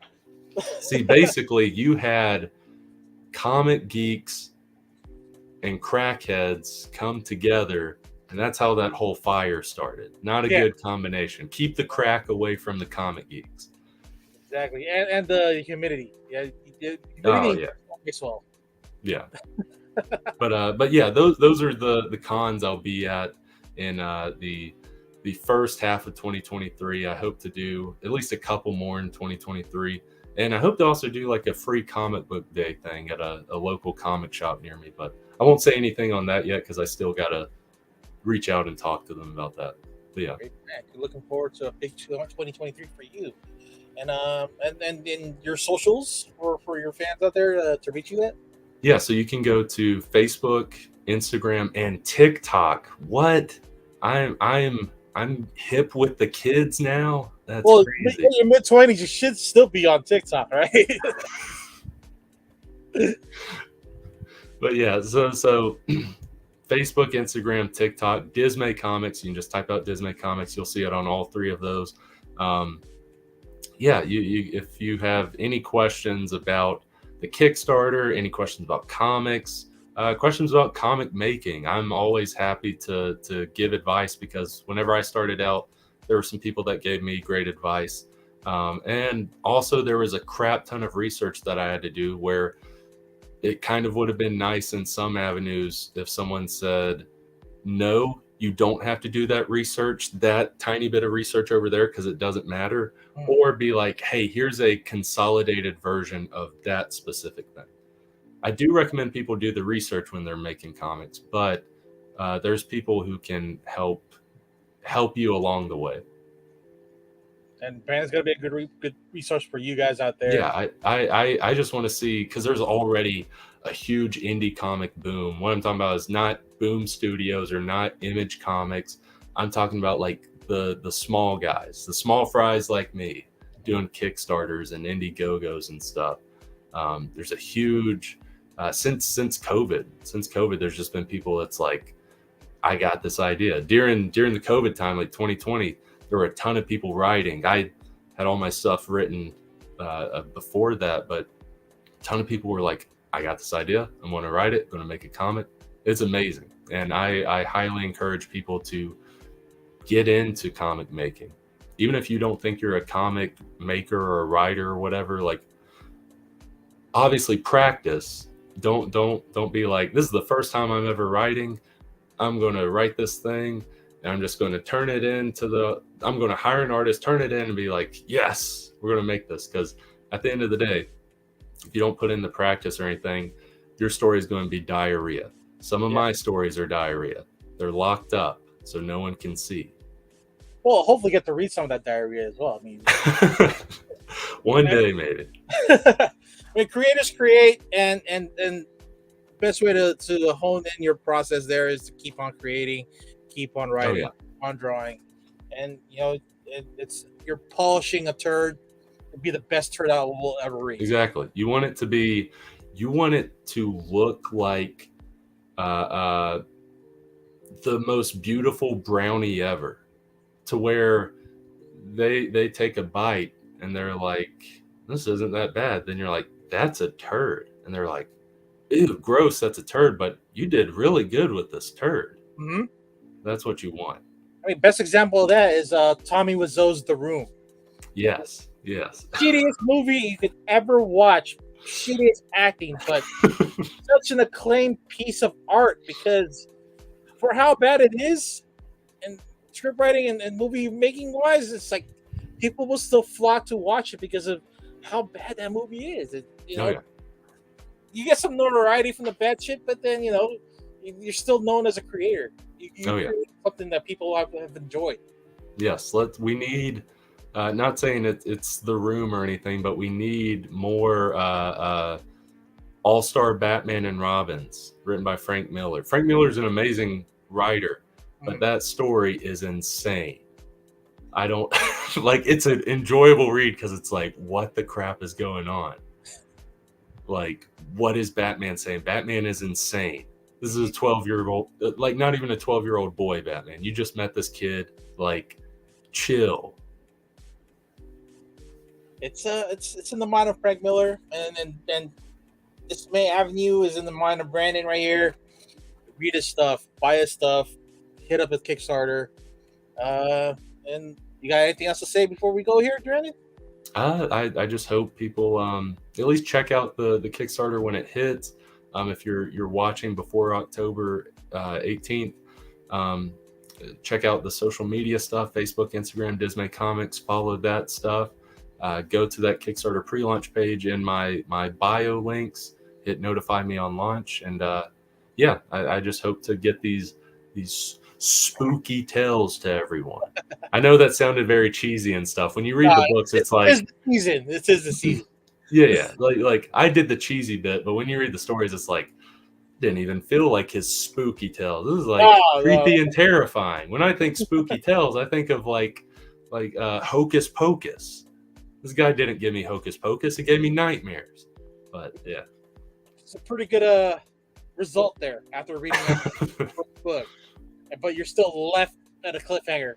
See, basically, you had comic geeks and crackheads come together, and that's how that whole fire started. Not a good combination. Keep the crack away from the comic geeks. Exactly, and the humidity. Yeah, humidity makes well. Yeah. But yeah, those are the cons I'll be at in the first half of 2023. I hope to do at least a couple more in 2023. And I hope to also do like a free comic book day thing at a local comic shop near me. But I won't say anything on that yet because I still got to reach out and talk to them about that. But yeah. Great, man. Looking forward to a big 2023 for you. And your socials for your fans out there to reach you at? Yeah, so you can go to Facebook, Instagram, and TikTok. What? I'm hip with the kids now. That's crazy. In your mid-20s, you should still be on TikTok, right? But yeah, so Facebook, Instagram, TikTok, Dismay Comics. You can just type out Dismay Comics. You'll see it on all three of those. Yeah, you if you have any questions about the Kickstarter, any questions about comics, questions about comic making, I'm always happy to give advice because whenever I started out, there were some people that gave me great advice. And also there was a crap ton of research that I had to do where it kind of would have been nice in some avenues if someone said, no, you don't have to do that research, that tiny bit of research over there, because it doesn't matter. Or be like, hey, here's a consolidated version of that specific thing. I do recommend people do the research when they're making comics, but there's people who can help you along the way. And Brandon's gonna be a good resource for you guys out there. Yeah, I just want to see, because there's already a huge indie comic boom. What I'm talking about is not Boom Studios or not Image Comics. I'm talking about like the small guys, the small fries like me, doing Kickstarters and Indiegogos and stuff. There's a huge since COVID, there's just been people that's like, I got this idea. During the COVID time, like 2020, there were a ton of people writing. I had all my stuff written before that, but a ton of people were like, I got this idea. I'm going to write it. I'm going to make a comic. It's amazing. And I highly encourage people to get into comic making. Even if you don't think you're a comic maker or a writer or whatever, like obviously practice. Don't be like, this is the first time I'm ever writing. I'm going to write this thing and I'm just going to turn it into I'm going to hire an artist, turn it in and be like, yes, we're going to make this. Because at the end of the day, if you don't put in the practice or anything, your story is going to be diarrhea. Some of my stories are diarrhea. They're locked up so no one can see. Well, hopefully get to read some of that diarrhea as well. I mean, one day maybe. I mean, creators create, and best way to hone in your process there is to keep on creating, keep on writing, keep on drawing, and it's you're polishing a turd to be the best turd out we'll ever read. Exactly. You want it to look like the most beautiful brownie ever, to where they take a bite and they're like, this isn't that bad. Then you're like, that's a turd. And they're like, ew, gross, that's a turd, but you did really good with this turd. Mm-hmm. That's what you want. I mean, best example of that is Tommy Wiseau's The Room. Yes. Shittiest movie you could ever watch. Shittiest acting, but such an acclaimed piece of art because for how bad it is, and script writing and movie making wise, it's like people will still flock to watch it because of how bad that movie is. You get some notoriety from the bad shit, but then you're still known as a creator. You create something that people have enjoyed. Yes, we need. Not saying it's The Room or anything, but we need more all-star Batman and Robins written by Frank Miller. Frank Miller's an amazing writer, but that story is insane. I don't like. It's an enjoyable read because it's like, what the crap is going on? Like, what is Batman saying? Batman is insane. This is a 12-year-old, like not even a 12-year-old boy Batman. You just met this kid. Like, chill. It's in the mind of Frank Miller, and Dismay Avenue is in the mind of Brandon right here. Read his stuff, buy his stuff, hit up his Kickstarter. And you got anything else to say before we go here, Brandon? I just hope people at least check out the Kickstarter when it hits. If you're watching before October 18th, check out the social media stuff: Facebook, Instagram, Dismay Comics. Follow that stuff. Go to that Kickstarter pre-launch page in my bio links. Hit notify me on launch, and I just hope to get these spooky tales to everyone. I know that sounded very cheesy and stuff. When you read the books, it's like this is the season. Yeah. Like I did the cheesy bit, but when you read the stories, it's like didn't even feel like his spooky tales. This is like creepy and terrifying. When I think spooky tales, I think of like Hocus Pocus. This guy didn't give me Hocus Pocus; he gave me nightmares. But yeah, it's a pretty good result there after reading that book. But you're still left at a cliffhanger.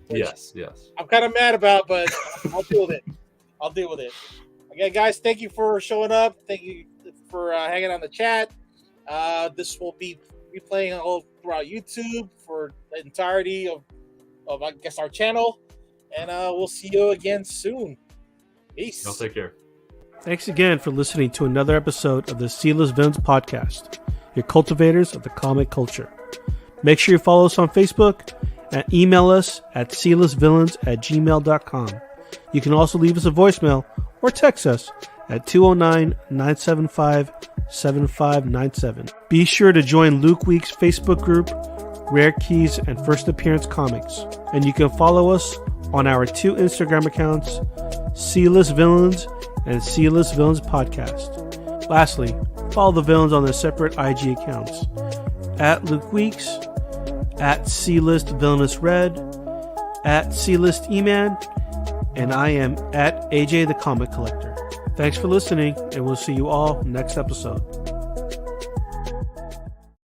Yes. I'm kind of mad about, but I'll deal with it. Again, guys, thank you for showing up. Thank you for hanging on the chat. This will be replaying all throughout YouTube for the entirety of I guess our channel, and we'll see you again soon. Peace. Y'all take care. Thanks again for listening to another episode of the C-List Villains Podcast, your cultivators of the comic culture. Make sure you follow us on Facebook and email us at clistvillains@gmail.com. You can also leave us a voicemail or text us at 209-975-7597. Be sure to join Luke Week's Facebook group, Rare Keys and First Appearance Comics. And you can follow us on our 2 Instagram accounts, C-List Villains and C-List Villains Podcast. Lastly, follow the villains on their separate IG accounts. At Luke Weeks, at C-List Villainous Red, at C-List E-Man, and I am at AJ the Comic Collector. Thanks for listening, and we'll see you all next episode.